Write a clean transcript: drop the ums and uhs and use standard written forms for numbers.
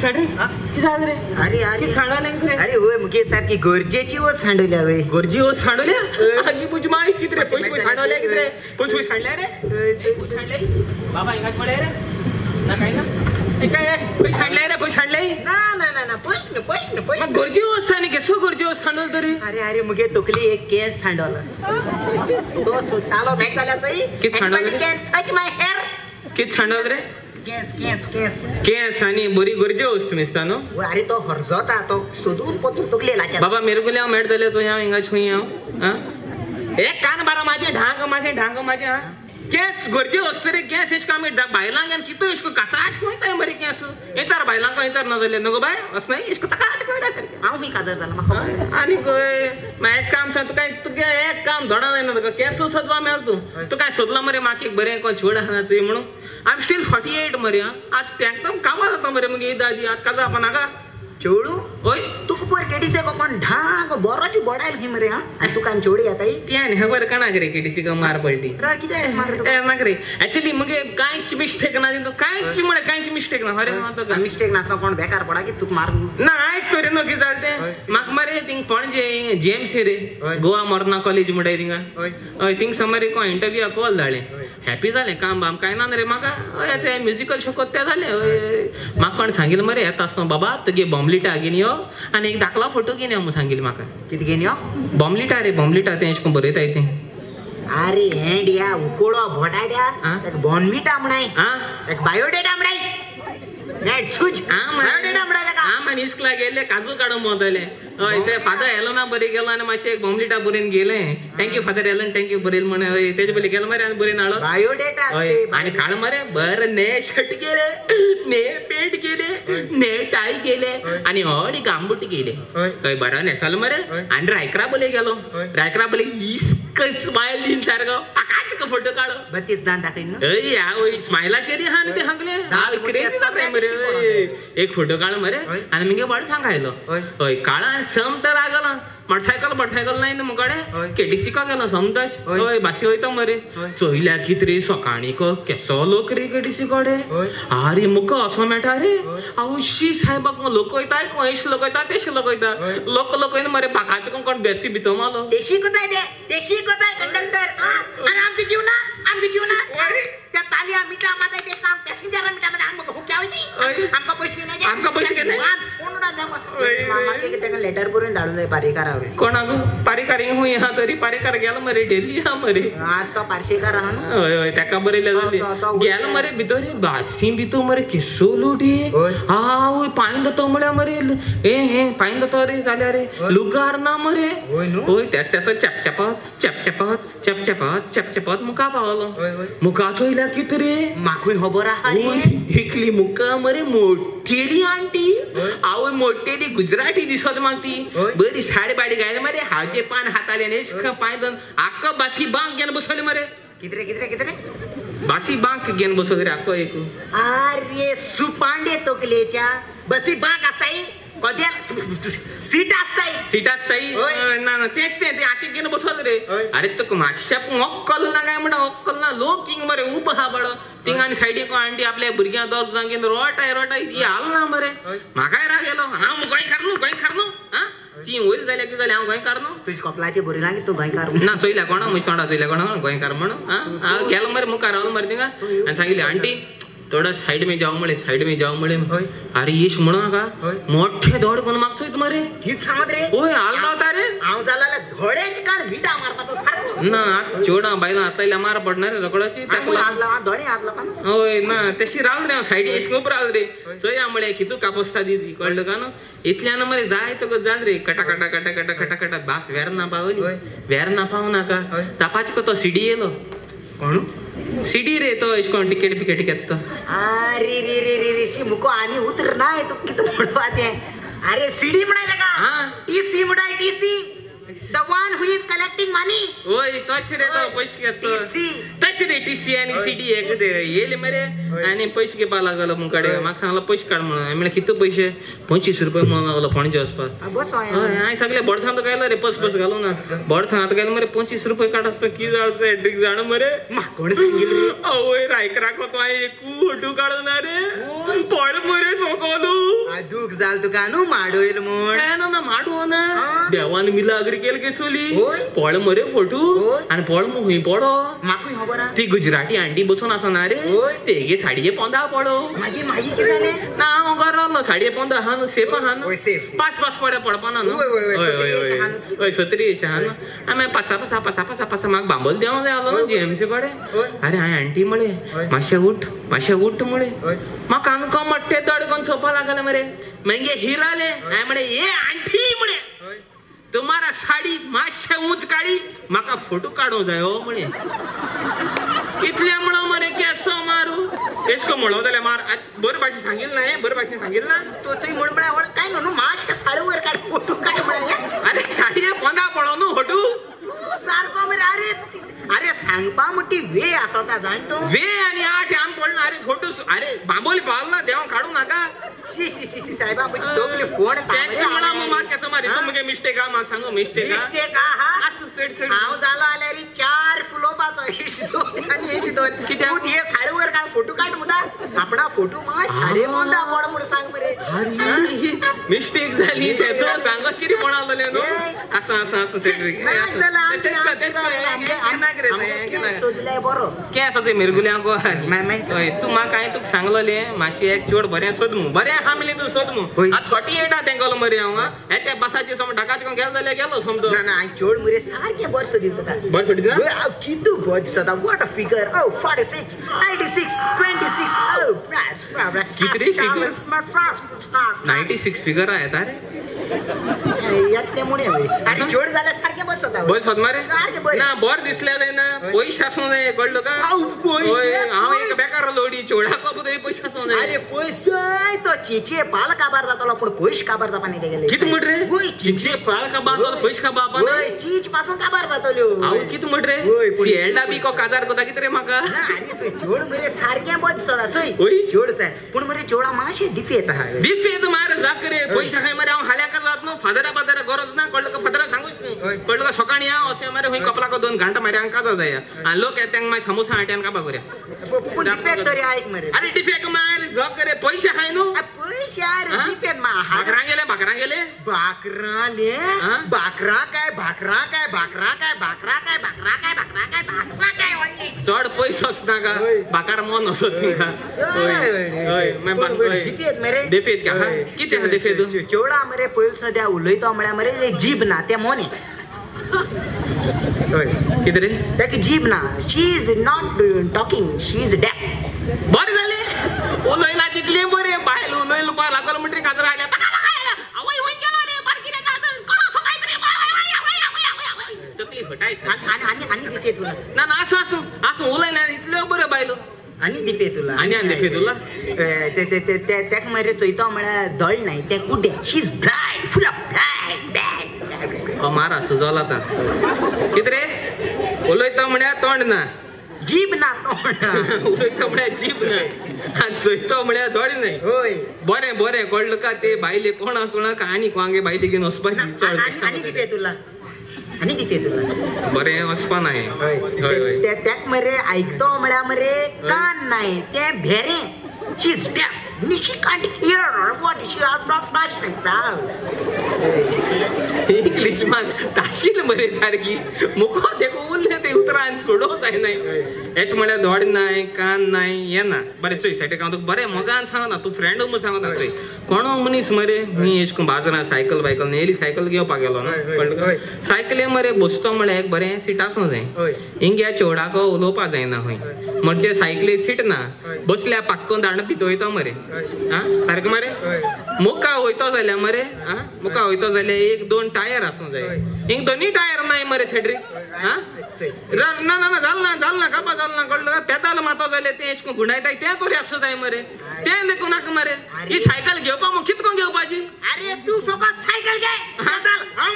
सांड रे की सांड रे अरे अरे सांडवले अरे होय मुके सारखी गरजेची हो सांडवल्या होय गरजी हो सांडवल्या आधी तुझी माय किती रे पैसे सांडवले किती रे पैसे सांडले रे सांडले बाबा इंगात पडे रे ना काय ना काय पैसे सांडले रे पैसे सांडले ना ना ना ना पैसे गरजी हो असताना कसो गरजी हो सांडवल तरी अरे अरे मुगे तोकली एक केस सांडवला तो सुटालो बॅग झाल्याचोई किती सांडवले केस सच माय हेअर किती सांडवल रे केस केस केस केस आणि बरी गरजे वस्तू मिसता नो अरे तो हरजता तो सोदून पोतून तोकले लाचा बाबा मेरे को ले मेड दले तो यहाँ इंगा छुई हां एक कान बारा माझे ढांग माझे हां केस गरजे वस्तू रे केस इस काम बायलांग आणि कितो इसको कचाच कोयता मरे केस एचार बायलांग एचार न दले नको बाय अस नाही इसको तकाच कोयता करे आऊ मी काजर झाला मग आणि कोय मा एक काम सांग तू काय तू एक काम धडा नाही ना केस सदवा मेल तू काय शोधला मरे माके बरे को छोड हानाचे म्हणून आय एम स्टिल 48 मरे आज एकदम कामा जाता मरे मग दादी आज काजा आपण आगा चोडू ओय तू कुपर केडीसे को कोण ढांग बोराची बोडायल ही मरे हां आणि तू कान चोडी आता त्याने खबर कणा करे केडीसी का मार पडली रा किती मार ना करे ऍक्च्युअली मगे कायच मिस्टेक ना तो कायच म्हणे कायच मिस्टेक ना अरे तो मिस्टेक नासना कोण बेकार पडा की तू मार ना ऐक तोरे नो की चालते माक मरे थिंग पणजे जेम्स रे गोवा मोरना कॉलेज मुडे थिंगा ओय थिंग समरे को इंटरव्यू कॉल झाले हॅपी झाले काम बाम काय ना रे माका याचे म्युझिकल शो कोत्या झाले माक कोण सांगितलं मरे येत असतो बाबा तुगे बॉम्बलिटा घेऊन यो आणि एक दाखला फोटो घेऊन यो सांगितलं माका किती घेऊन यो बॉम्बलिटा रे बॉम्बलिटा ते एशको बरयता येते अरे हेंडिया उकोळो भोटाड्या एक बॉन्विटा म्हणाय एक बायोडेटा म्हणाय नेट सुज बायोडेटा म्हणाय आणि इस्कला गेले काजू काढून मोदले ते फादर एलो ना बरे गेलो आणि माशे एक बॉम्बलिटा बरेन गेले थँक्यू फादर एलन थँक्यू बरेल म्हणे तेजे पहिले गेलो मरे आणि बरेन आलो बायोडेटा आणि काढ मरे बर ने शर्ट गेले ने पेंट गेले ने टाय गेले आणि हडी गांबुटी गेले काय बरं नेसाल मरे आणि रायकरा बोले गेलो रायकरा बोले इस्क स्माइल दिन सारखं पकाच का फोटो काढ 32 दान दाखवीन ना या ओय स्माइलाचे रे हान ते हंगले क्रेजी दाखय मरे एक फोटो काढ मरे आणि मिगे वाड सांगायलो ओय काळा आणि सम तर लागला मोटरसायकल नाही ना मुकाडे केटीसी का गेला समताच ओय बासी होईता मरे चोईल्या कितरी सकाळी को केसो लोक रे केटीसी कडे अरे मुक असो मेटा रे औशी साहेबाक लोक होईता कोइश लोक होईता तेश लोक होईता लोक मरे पाकाच कोण बेसी बितो मालो देशी कोताय कंडक्टर आणि आमची जीवना त्या तालिया मिटा माता ते काम पॅसेंजर मिटा मध्ये आम को क्या होती आमका पैसे नाही कोणडा मामा के ते लेटर करून दाडून जाय पारिकार आवे कोण आगो पारिकार होई हा तरी पारिकार गेला मरे डेली हा मरे आता पारशेकार हा ओय त्याका बरे लागले गेला मरे भितरे बासी बितो मरे किसो लुटी हा ओय पाइंद तो मड्या मरे ए पाइंद तो रे झाल्या रे लुगार ना मरे ओय त्यास चपचपात मुका पावलो मुका चोइला कितरे माखुई खबर आहे एकली मुका मरे मोठेली आंटी आवय मोठेली गुजराती दिसत मागती बरी साडी बाडी गायले मरे हावचे पान हाताले ने पाय दोन आक्का बासी बांक घेऊन बसवले मरे कितरे बासी बांक घेऊन बसवले रे आक्का एक अरे सुपांडे तोकलेच्या बसी बांक असाई कद्या सीट असताई ना तेच ते आके घेऊन बसवले रे अरे तो माश्या अक्कल ना काय म्हणा अक्कल ना लोक किंग मरे उभ हा बड तिंग आणि साइडी को आंटी आपल्या बुरग्या दोग जांगेन रोटाय ती आल ना मरे माकाय राग गेलो हा गोय करनो हा ती होईल झाल्या की झाले हा गोय करनो तुझ कपलाचे बोरी लागे तू गोय कर ना चोइला कोण मुज तोंडा चोइला कोण गोय कर म्हणून हा गेलो मरे मुका राव मरे तिंगा आणि सांगितले आंटी थोड़ा साइड में जाओ मळे अरे येश म्हणू नका मोठे धोड कोण मागतोय तुम्हारे हीच समज रे ओय आलता होता रे आव झाला धोड्याच कान विटा मारपाचो सारखो ना चोडा बायला आताला मार पडणार रे रगडाची त्याला आदला धोडे आदला पण ओय ना तशी राल रे साइड येश खूप राल रे चोया मळे कितू कापस्ता दीदी कळलं का ना इतल्यान मरे जाय तो जान रे कटा बास वेर ना पावू नका तपाच को तो सीडी येलो कोण सीडी रे तो इसको टिकेट घेतो अरे रे सी मुको आणि उतर नाही तो किती मोठवाते अरे सीडी म्हणायला का टीसी म्हणाय TC the one who is collecting money ओय तोच रे तो पैसे घेतो तोच रे टीसी आणि सीडी एक दे येले मरे आणि पैसे घेपा लागलो मुकडे माग सांगला पैसे काढ म्हणून आम्ही किती पैसे 25 रुपये म्हणून लागलो फोनच्या आसपास बस आय सगळे बडसांत गायला रे पस घालू ना बडसांत गायला मरे 25 रुपये काढ असतो की जाळसे ड्रिंक जाण मरे कोण सांगितलं ओय रायक राखतो आहे एकू फोटो काढणार रे पड मरे सोकोलू दुख जाल तुका न्हू माडोयल म्हूण ना माडू ना देवान मिलाग्री केल केसोली होय. पळ मरे फोटू होय. आणि पळ मग हुंय पडो म्हाकूय खबर आहा. ती गुजराती आंटी बसून आसना रे होय. तेगे साडये पोंदा पडो मागीर कितें जालें ना हांव घरा साडये पोंदा हा न्हू सेफ आहा न्हू होय, safe. पास पास पडे पडपाना न्हू होय, होय, होय, सत्तरी अशें आहा न्हू. होय 70 अशें आहा न्हू हांवें पासा म्हाका बांबोल देवं जाय आलो न्हू जीएमसी कडेन होय. अरे हांवें आंटी म्हळे होय. मातशें उठ म्हळे होय. म्हाका कानको मट्टे दडकन चोपा लागले मरे मागीर हिराले हांवें म्हणे ए आंटी म्हणे होय. तुम्हारा साडी मातशें उंच काडी म्हाका फोटो काडूं जाय हो म्हणे इतले म्हणो मरे केसो मारू एशको म्हणो जाल्यार मार बरे भाशेन सांगिल्लें ना हें बरे भाशेन सांगिल्लें ना तो थंय म्हण म्हळ्यार आवड काय न्हू मातशें साडीवर काड फोटो काड म्हळ्यार अरे साडये पोंदा पडो न्हू फोटू तूं सारको मरे अरे सांगपा म्हणटी वे आसता जाण तूं वे आनी आठ आम पडना अरे फोटो अरे बांबोली पावल ना देवा काडू नाका शी साहेबा म्हणजे तोपली फोन तेच म्हणा मग म्हाका केसो मारी तूं मुगे मिस्टेक आहा म्हाका सांगू मिस्टेक मिस्टेक आहा आसूं सड हांव जालो जाल्यार 4 फुलोपाचो एश दोन आनी एश दोन कित्याक? तूं हे साडीवर काड फोटो काड म्हणटा आपणा फोटो माय साडे मोंडा पड म्हूण सांग मरे मिस्टेक जाली तेजो सांगो शिरी पणालोले न्हू आसा सेक्रेटरी सोदले बरो कें आसा ते मिरगुल्यांक माय हय तूं म्हाका हांवें तुका सांगलोलें मातशें एक चोड बरें सोदमू बरें आहा मिली तूं सोदमू होय. आतां 48 तेंगलो मरे हांव हे त्या बसाचे समज ढाकाचे गेलो जाल्यार गेलो समजो ना हांव चोड मरे सारकें बरें सोदीत तुका बरें सोडी ना हांव कितू बरें दिसता वॉट अ फिगर 46 96 26 किती रे figure? 96 फिगर येता रे यातले मुळे आनी चोड जाल्यार सारकें बरें सोदता बरें सोद मरे सारकें बरें ना बरें दिसलें जायना पयशे आसूं जाय कळ्ळो का पयशे, होय, हांव एक पयशे. बेकार लोडी चोडाको तरी पयशे आसूं जाय अरे पयसय तो चेचे पाल काबार जातालो पूण पयशे काबार जावपा न्ही तेगेले कित म्हण रे होय, चिंचे पाळ का बात पयशे का बापा होय चीच पासून काबार जातल्यो हांव कित म्हण रे होय, पूण- सिएल्डा बी को काजार कोता कित रे म्हाका ना, अरे थंय चोड मरे सारकें बरें दिसता थंय होय. चोड जाय पूण मरे चोडा मातशें दिफी येता दिफेद मार जाक रे पयशे हाय मरे हांव हाल्याक जात न्हू फादरा गरज ना कळ्ळो का फादरा सांगूच न्हू होय. कळ्ळो का सकाळी या अशें मरे खंय कपलाको 2 घंटा मरे हांव काजा जाय आनी लोक येता तांकां मागीर समोसा हाट्यान काबार करूया पूण दिफेक तरी आयक मरे अरे डिफेक मार जक रे पयशे हाय न्हू पयशे अरे हा? दिफेक भाकरां गेले बाकराले हा? भाकरा काय व्हडली चड पयसो आसना का होय. भाकार मन असत तुका दिफेत मरे देफेत का हा? कितें आहा देफेत चोडा मरे पयल सद्या उलयता म्हळ्यार मरे जीब ना ते मोने कितें रे ताका जीब ना she is not talking she is deaf बरें जालें उलयना तितले बरें बायल उलयलो पळय लागलो म्हणटरी काजर हाडल्या आवय वय गेलो रे बार कितें जाता कोणो सोकायत रे तकली फटाय आणि दिफे तुला ना ना आसूं उलयना इतल्यो बऱ्यो बायलो आणि दिफे तुला आनी देफे तुला ताका मरे चोयता म्हळ्यार दळ नाही ते कुड्डे she is blind full of blind मारा सुजोला आता कितें रे उलयता म्हळ्यार तोंड ना जीब ना तोंड उलयता म्हळ्यार जीब ना आनी चोयता म्हळ्यार दोड नाही होय बरें कळ्ळो का ते बायले कोण आसूं का आनी कोंगे बायले घेवन वचपाची चड आणि दिफे तुला आणि दिफे तुला बरें वचपा ना हय त्याक मरे आयकतो म्हळ्यार मरे कान नाही ते भेरे she is deaf she can't hear what she are flashing English मान ताशील मरे सारकी मुखो देखो उरले ते उतरान सोडो जायना एश म्हळ्यार धोड नाय कान नाय ये ना बरें चोय सायडीक हांव तुका बरें मोगान सांगना तूं फ्रेंड म्हूण सांगता चोय कोणो मनीस मरे मी एश कोन बाजारान सायकल नेली सायकल घेवपाक गेलो ना कळ्ळो सायकले मरे बसतो म्हळ्यार एक बरें सीट आसूं जाय हिंग चेवडाको उलोवपा जायना खंय म्हणजे सायकली सीट ना बसल्या पाक्कोन दांड पितोयता मरे हा सारकें मरे मुका वयतो जाल्यार मरे हा मुका वयतो जाल्यार 1-2 टायर आसूं जाय हिंग दोनी टायर नाय मरे सेड्रीक हा ना जालना कापा जालना कळ्ळो पेदाल मातो जाल्यार ते एश कोन गुंडायताय तें तरी आसूं जाय मरे तें देखून नाका मरे ही सायकल घेवपा मग कितको घेवपाची अरे तू फकत सायकल घे पेदाल हांव